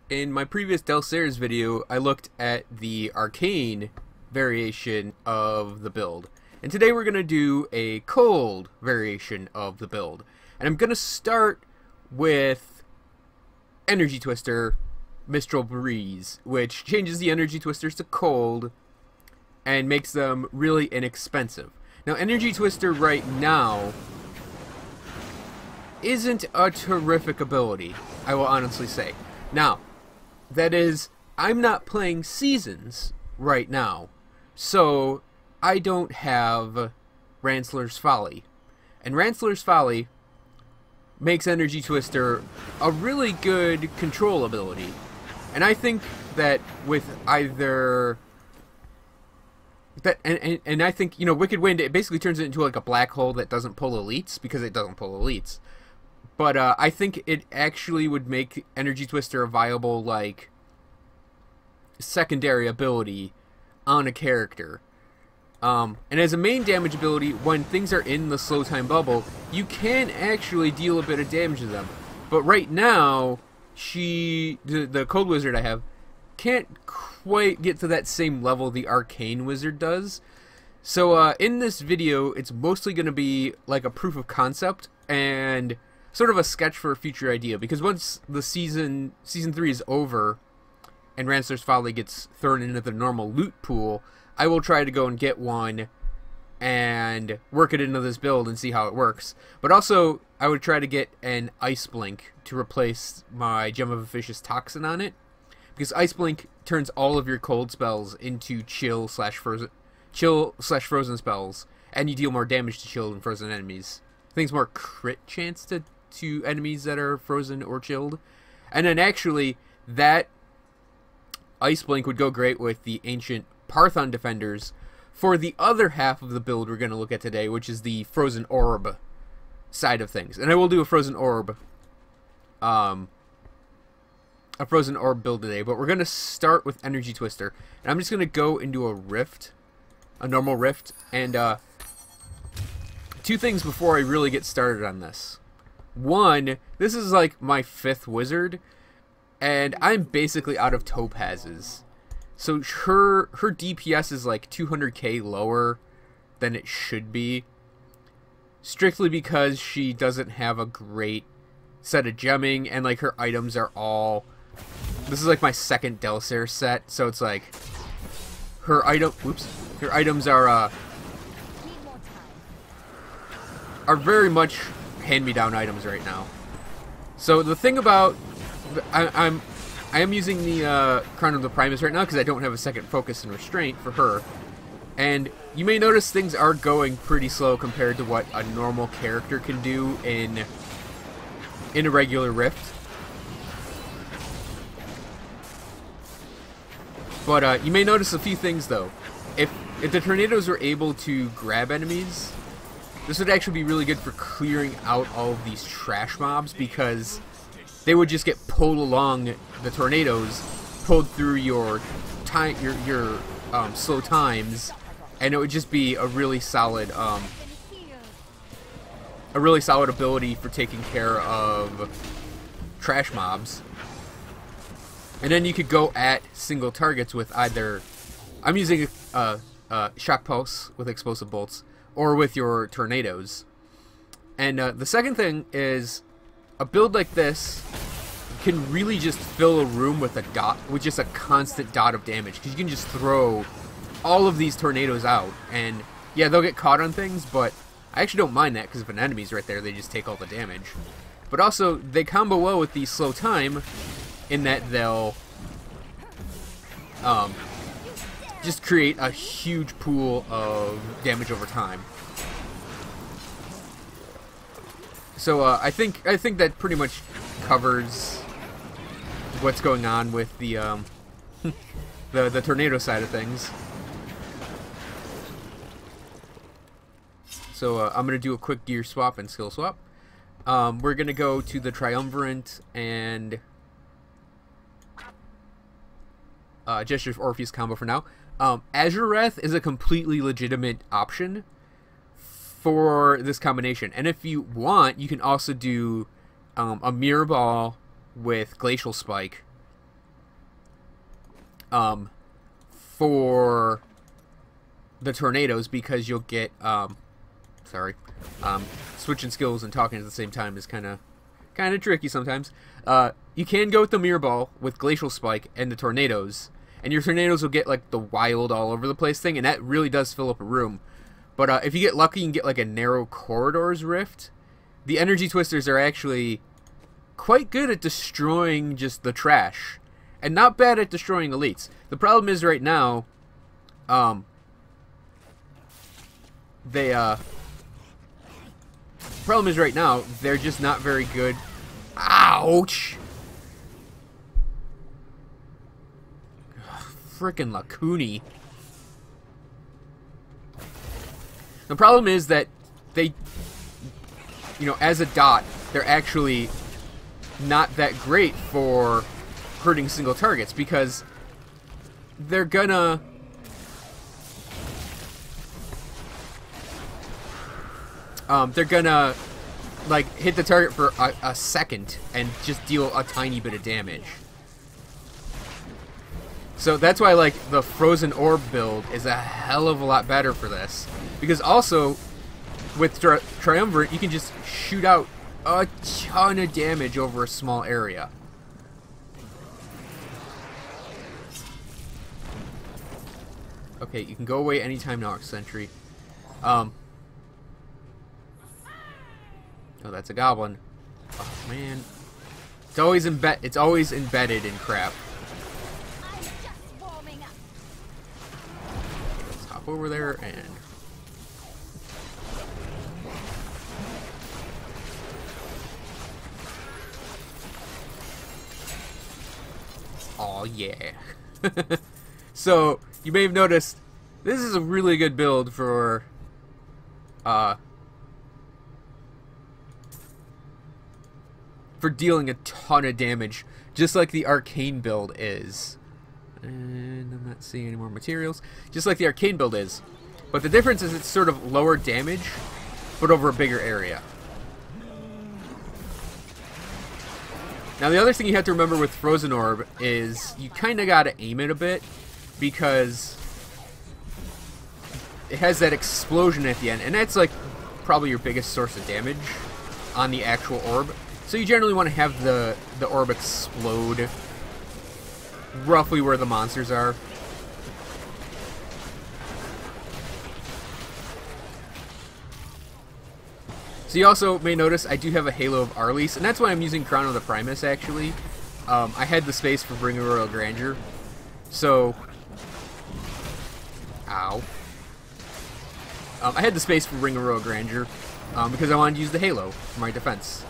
In my previous Delsere's video, I looked at the arcane variation of the build. And today we're going to do a cold variation of the build. And I'm going to start with Energy Twister Mistral Breeze, which changes the Energy Twisters to cold and makes them really inexpensive. Now, Energy Twister right now isn't a terrific ability, I will honestly say. Now, that is, I'm not playing Seasons right now, so I don't have Ransler's Folly. And Ransler's Folly makes Energy Twister a really good control ability. And I think that with either... And I think, you know, Wicked Wind, it basically turns it into like a black hole that doesn't pull elites, because it doesn't pull elites. But I think it actually would make Energy Twister a viable, like, secondary ability on a character. And as a main damage ability, when things are in the slow time bubble, you can actually deal a bit of damage to them. But right now, the Cold Wizard I have, can't quite get to that same level the Arcane Wizard does. So in this video, it's mostly going to be like a proof of concept and sort of a sketch for a future idea, because once the season 3 is over and Ransler's Folly gets thrown into the normal loot pool, I will try to go and get one and work it into this build and see how it works. But also, I would try to get an Ice Blink to replace my Gem of Officious Toxin on it, because Ice Blink turns all of your cold spells into chill/frozen spells, and you deal more damage to chill and frozen enemies. I think it's more crit chance to enemies that are frozen or chilled. And then actually, that Ice Blink would go great with the Ancient Parthon Defenders for the other half of the build we're going to look at today, which is the Frozen Orb side of things. And I will do a Frozen Orb build today, but we're going to start with Energy Twister. And I'm just going to go into a rift, a normal rift, and two things before I really get started on this. One, this is like my 5th wizard, and I'm basically out of topazes. So her DPS is like 200k lower than it should be, strictly because she doesn't have a great set of gemming, and like her items are all... This is like my 2nd Delsere set, so it's like her items are very much hand-me-down items right now. So the thing about... I am using the Crown of the Primus right now because I don't have a 2nd Focus and Restraint for her. And you may notice things are going pretty slow compared to what a normal character can do in a regular Rift. But you may notice a few things though. If the tornadoes were able to grab enemies, this would actually be really good for clearing out all of these trash mobs, because they would just get pulled along the tornadoes, pulled through your slow times, and it would just be a really solid ability for taking care of trash mobs. And then you could go at single targets with either... I'm using Shock Pulse with Explosive Bolts, or with your tornadoes. And the second thing is, a build like this can really just fill a room with just a constant dot of damage, because you can just throw all of these tornadoes out, and yeah, they'll get caught on things, but I actually don't mind that, because if an enemy's right there, they just take all the damage. But also, they combo well with the slow time, in that they'll just create a huge pool of damage over time. So I think that pretty much covers what's going on with the the tornado side of things. So I'm gonna do a quick gear swap and skill swap. We're gonna go to the Triumvirate and Gesture of Orpheus combo for now. Azure Wrath is a completely legitimate option for this combination, and if you want, you can also do a Mirror Ball with Glacial Spike for the tornadoes, because you'll get switching skills and talking at the same time is kind of tricky sometimes. You can go with the mirror ball with glacial spike and the tornadoes, and your tornadoes will get like the wild all over the place thing, and that really does fill up a room. But if you get lucky, you can get like a narrow corridors rift. The energy twisters are actually quite good at destroying just the trash, and not bad at destroying elites. The problem is right now, they're just not very good. Ouch! Frickin' Lacuni. The problem is that they, as a dot, they're actually not that great for hurting single targets, because they're gonna like hit the target for a second and just deal a tiny bit of damage. So that's why like the frozen orb build is a hell of a lot better for this, because also with Triumvirate you can just shoot out a ton of damage over a small area. Okay, you can go away anytime now, Sentry. Oh, that's a goblin. Oh man, it's always embedded in crap. Okay, let's hop over there and. Oh yeah. So you may have noticed this is a really good build for dealing a ton of damage, just like the arcane build is. And I'm not seeing any more materials. Just like the arcane build is. But the difference is it's sort of lower damage, but over a bigger area. Now the other thing you have to remember with Frozen Orb is you kind of got to aim it a bit, because it has that explosion at the end, and that's like probably your biggest source of damage on the actual orb. So you generally want to have the orb explode roughly where the monsters are. So you also may notice I do have a Halo of Arlis, and that's why I'm using Crown of the Primus, actually. I had the space for Bring a Royal Grandeur. So... Ow. I had the space for Bring a Royal Grandeur because I wanted to use the Halo for my defense.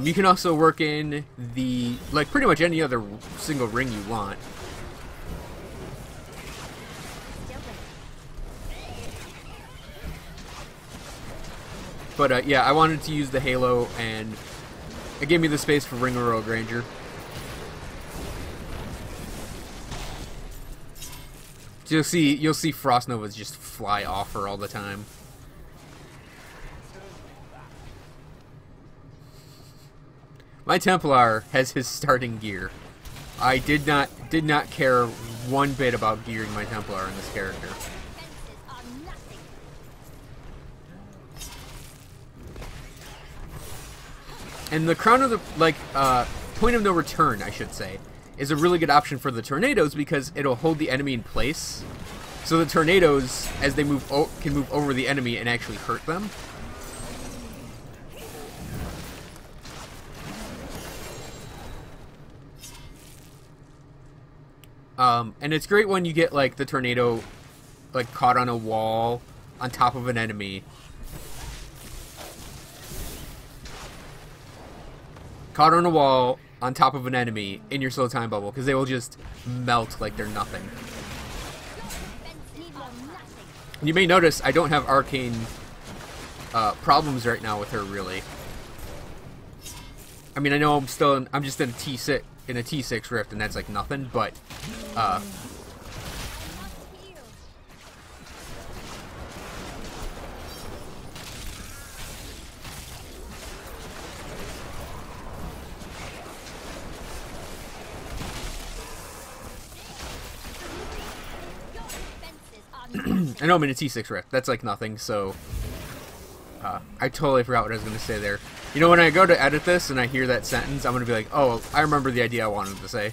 You can also work in the... like, pretty much any other single ring you want. But yeah, I wanted to use the Halo, and it gave me the space for Ring of Royal Grandeur. So you'll see Frost Novas just fly off her all the time. My Templar has his starting gear. I did not care one bit about gearing my Templar in this character. And the Crown of the, like, Point of No Return, I should say, is a really good option for the tornadoes, because it'll hold the enemy in place. So the tornadoes, as they move, can move over the enemy and actually hurt them. And it's great when you get, like, the tornado, like, caught on a wall on top of an enemy. Caught on a wall on top of an enemy in your slow time bubble, because they will just melt like they're nothing. And you may notice I don't have arcane problems right now with her, really. I mean, I know I'm just in a T6 rift, and that's like nothing, but I know I'm in a T6 rift. That's like nothing, so... I totally forgot what I was going to say there. You know, when I go to edit this and I hear that sentence, I'm going to be like, oh, I remember the idea I wanted to say.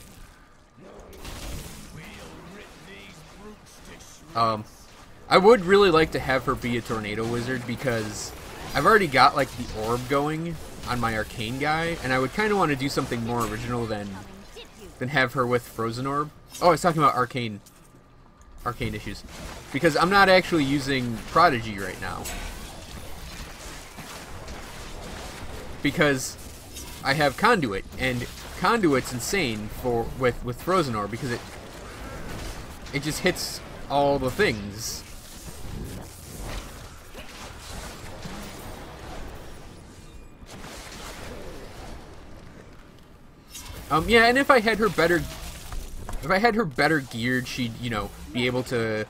I would really like to have her be a tornado wizard because I've already got, like, the orb going on my arcane guy, and I would kind of want to do something more original than have her with frozen orb. Oh, I was talking about arcane issues. Because I'm not actually using Prodigy right now. Because I have Conduit, and Conduit's insane with Frozen Orb because it just hits all the things. Yeah, and if I had her better geared, she'd, you know, be able to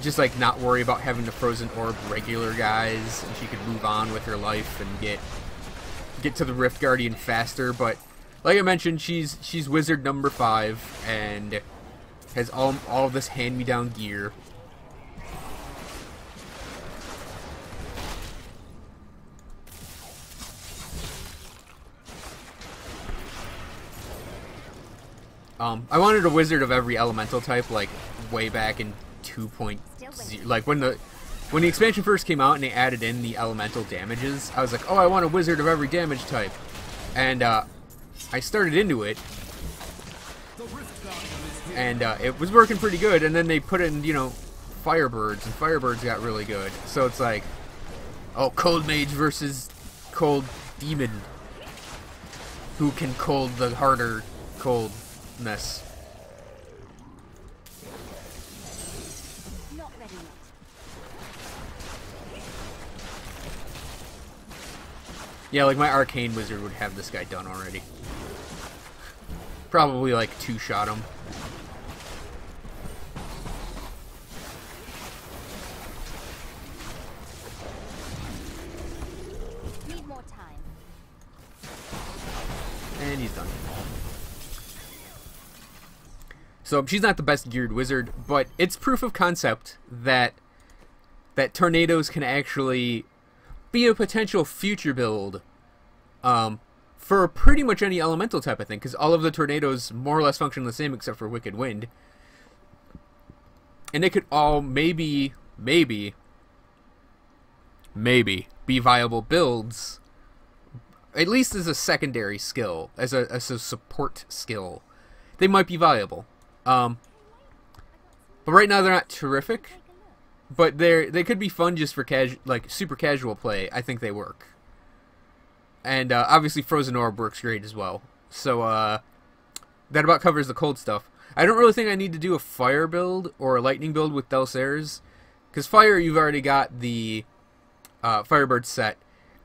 just, like, not worry about having to Frozen Orb regular guys, and she could move on with her life and get to the Rift Guardian faster. But like I mentioned, she's Wizard number 5 and has all this hand-me-down gear. I wanted a wizard of every elemental type, like, way back in 2.0. Like, when the expansion first came out and they added in the elemental damages, I was like, oh, I want a wizard of every damage type. And, I started into it. And, it was working pretty good, and then they put in, you know, Firebirds, and Firebirds got really good. So it's like, oh, Cold Mage versus Cold Demon. Who can cold the harder cold? Mess. Yeah, like my arcane wizard would have this guy done already. Probably like 2-shot him. Need more time. And he's done. So she's not the best geared wizard, but it's proof of concept that tornadoes can actually be a potential future build for pretty much any elemental type, I think, because all of the tornadoes more or less function the same except for Wicked Wind. And they could all maybe be viable builds, at least as a secondary skill, as a support skill. They might be viable. But right now they're not terrific, but they could be fun just for super casual play. I think they work. And obviously Frozen Orb works great as well. So that about covers the cold stuff. I don't really think I need to do a fire build or a lightning build with Delsere's, because fire, you've already got the Firebird set,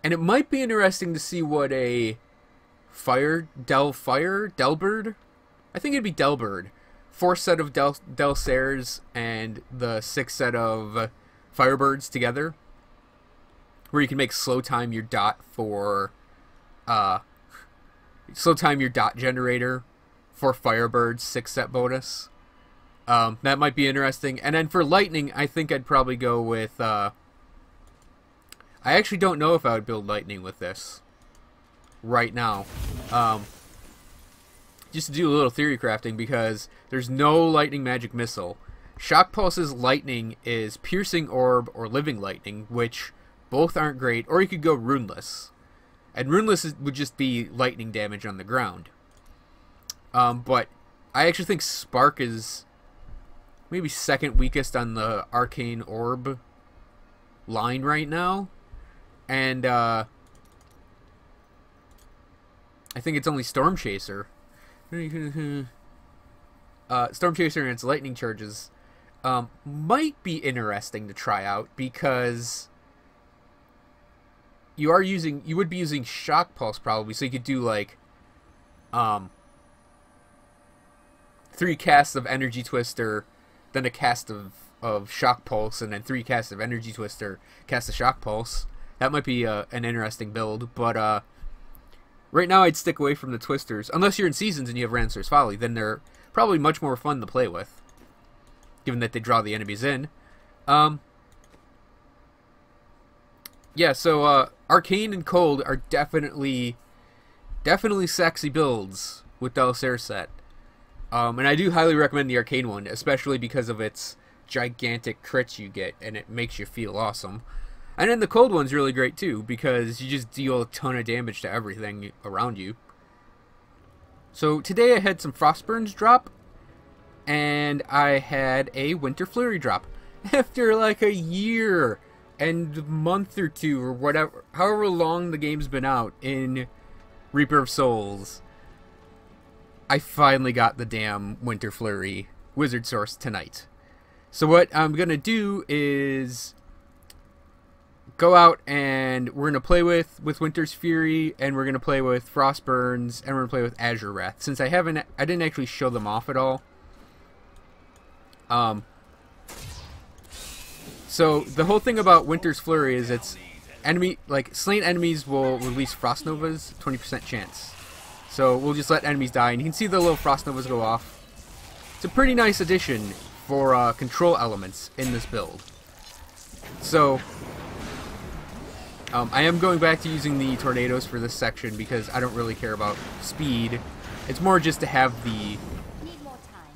and it might be interesting to see what a Delbird, I think it'd be Delbird. 4 set of Delsere's and the 6 set of Firebirds together, where you can make slow time your dot generator for Firebirds 6 set bonus. That might be interesting. And then for lightning, I think I'd probably go with I actually don't know if I would build lightning with this right now. Just to do a little theory crafting, because there's no lightning magic missile. Shock Pulse's lightning is Piercing Orb or Living Lightning, which both aren't great, or you could go Runeless. And Runeless would just be lightning damage on the ground. But I actually think Spark is maybe second weakest on the Arcane Orb line right now. And I think it's only Storm Chaser. Storm Chaser and its lightning charges might be interesting to try out, because you would be using Shock Pulse probably, so you could do like 3 casts of Energy Twister, then a cast of Shock Pulse, and then 3 casts of Energy Twister, cast of Shock Pulse. That might be an interesting build, but right now I'd stick away from the Twisters. Unless you're in Seasons and you have Rancer's Folly, then they're probably much more fun to play with, given that they draw the enemies in. Um, yeah, so Arcane and Cold are definitely sexy builds with Delsere set. And I do highly recommend the Arcane one, especially because of its gigantic crits you get, and it makes you feel awesome. And then the Cold one's really great too, because you just deal a ton of damage to everything around you. So today I had some Frostburns drop, and I had a Winter Flurry drop. After like a year and month or two or whatever, however long the game's been out in Reaper of Souls, I finally got the damn Winter Flurry Wizard Source tonight. So what I'm going to do is go out and we're going to play with Winter's Fury, and we're going to play with Frostburns, and we're going to play with Azure Wrath, since I didn't actually show them off at all. So the whole thing about Winter's Flurry is it's slain enemies will release Frost Novas, 20% chance. So we'll just let enemies die, and you can see the little Frost Novas go off. It's a pretty nice addition for control elements in this build. So I am going back to using the tornadoes for this section because I don't really care about speed. It's more just to have the... Need more time.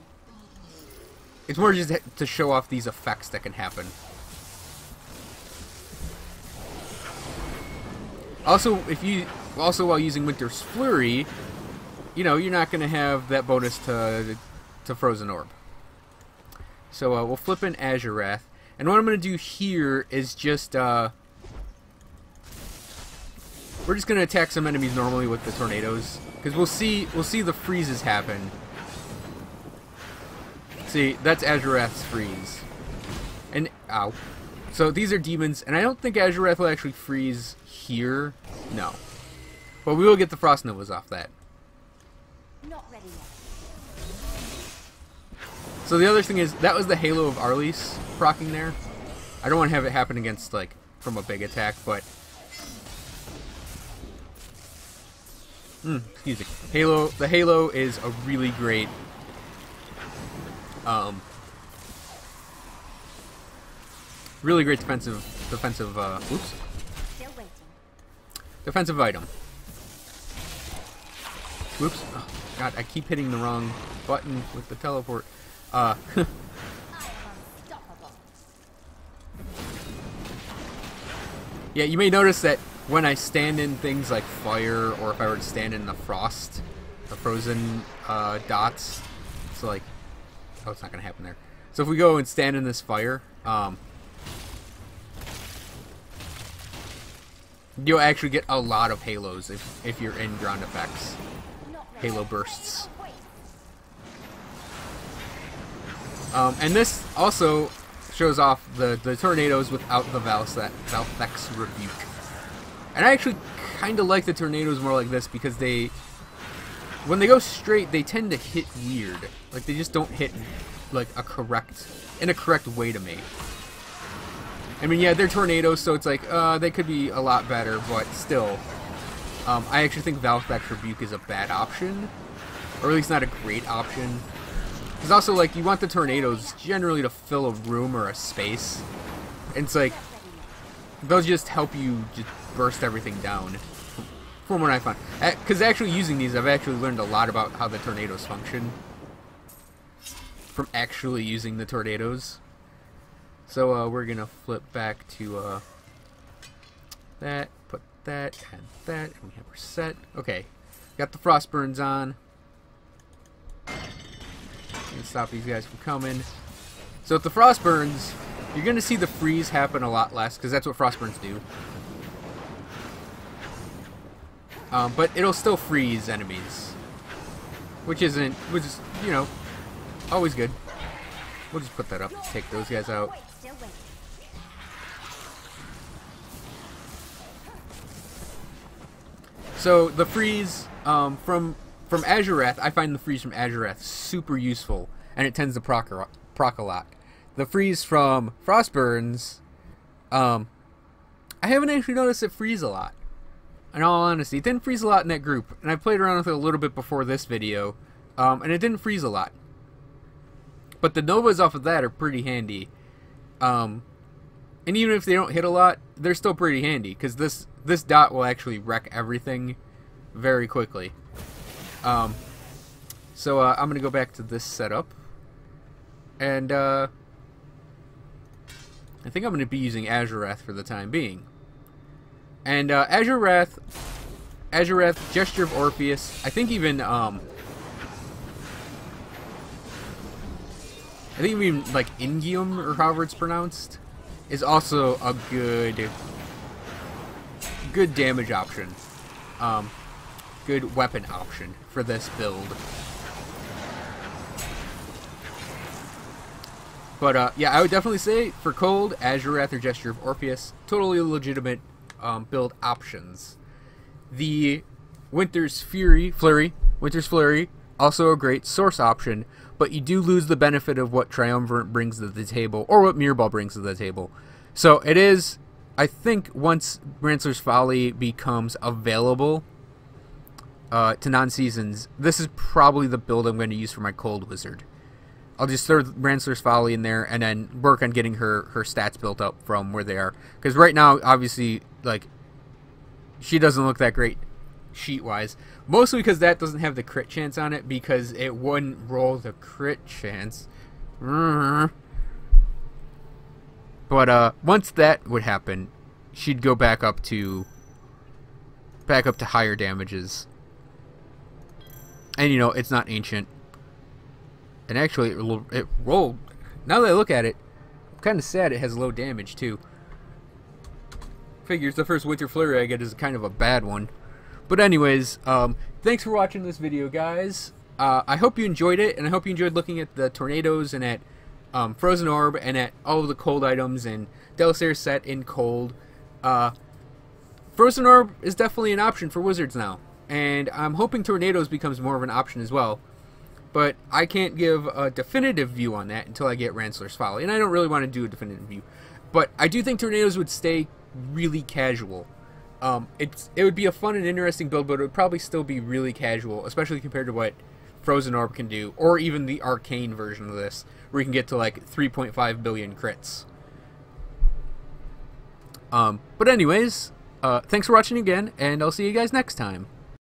It's more just to show off these effects that can happen. Also, while using Winter's Flurry, you know, you're not going to have that bonus to Frozen Orb. So we'll flip in Azure Wrath, and what I'm going to do here is just we're just going to attack some enemies normally with the tornadoes, because we'll see the freezes happen. See, that's Azure Wrath's freeze, and ow. So these are demons, and I don't think Azure Wrath will actually freeze here. No, but we will get the Frost Novas off that. Not ready yet. So the other thing is, that was the Halo of Arlis proccing there. I don't want to have it happen against, like, from a big attack, but... excuse me. The Halo is a really great... really great defensive, oops. Still waiting. Defensive item. Whoops. Oh, God, I keep hitting the wrong button with the teleport. I am unstoppable. Yeah, you may notice that when I stand in things like fire, or if I were to stand in the frost, the frozen dots, it's like, oh, it's not going to happen there. So if we go and stand in this fire, you'll actually get a lot of halos if you're in ground effects. Halo bursts. And this also shows off the tornadoes without the Valvex Rebuke. And I actually kind of like the tornadoes more like this, because when they go straight, they tend to hit weird. Like, they just don't hit like in a correct way to me. I mean, yeah, they're tornadoes, so it's like they could be a lot better, but still, I actually think Valvex Rebuke is a bad option, or at least not a great option. Because also, like, you want the tornadoes generally to fill a room or a space. And it's like, they'll just help you just burst everything down. From what I found. Because actually using these, I've actually learned a lot about how the tornadoes function. From actually using the tornadoes. So, we're going to flip back to that, put that, and that, and we have our set. Okay, got the Frostburns on. And stop these guys from coming. So with the Frostburns, you're going to see the freeze happen a lot less, because that's what Frostburns do. But it'll still freeze enemies, which is, you know, always good. We'll just put that up, take those guys out. So the freeze from Azure Wrath, I find the freeze from Azure Wrath super useful, and it tends to proc a lot. The freeze from Frostburns, I haven't actually noticed it freeze a lot. In all honesty, it didn't freeze a lot in that group, and I played around with it a little bit before this video, and it didn't freeze a lot. But the Novas off of that are pretty handy. And even if they don't hit a lot, they're still pretty handy, because this dot will actually wreck everything very quickly. So I'm going to go back to this setup. And I think I'm going to be using Azurath for the time being. And Azurath, Gesture of Orpheus, I think even like Ingium, or however it's pronounced, is also a good damage option. Good weapon option for this build. But yeah, I would definitely say for cold, Azurath or Gesture of Orpheus, totally legitimate build options. The Winter's Flurry, also a great source option, but you do lose the benefit of what Triumvirate brings to the table, or what Mirror Ball brings to the table. So it is, I think, once Ransler's Folly becomes available to non-seasons, this is probably the build I'm going to use for my Cold Wizard. I'll just throw Ransler's Folly in there and then work on getting her stats built up from where they are. Because right now, obviously, like, she doesn't look that great sheet-wise. Mostly because that doesn't have the crit chance on it, because it wouldn't roll the crit chance. But once that would happen, she'd go back up to higher damages. And, you know, it's not ancient. And actually, it rolled. Now that I look at it, I'm kind of sad it has low damage, too. Figures the first Winter Flurry I get is kind of a bad one. But anyways, thanks for watching this video, guys. I hope you enjoyed it, and I hope you enjoyed looking at the tornadoes and at Frozen Orb and at all of the cold items and Delsere set in cold. Frozen Orb is definitely an option for wizards now, and I'm hoping tornadoes becomes more of an option as well. But I can't give a definitive view on that until I get Ransler's Folly, and I don't really want to do a definitive view. But I do think tornadoes would stay really casual. It would be a fun and interesting build, but it would probably still be really casual, especially compared to what Frozen Orb can do, or even the arcane version of this, where you can get to like 3.5 billion crits. But anyways, thanks for watching again, and I'll see you guys next time.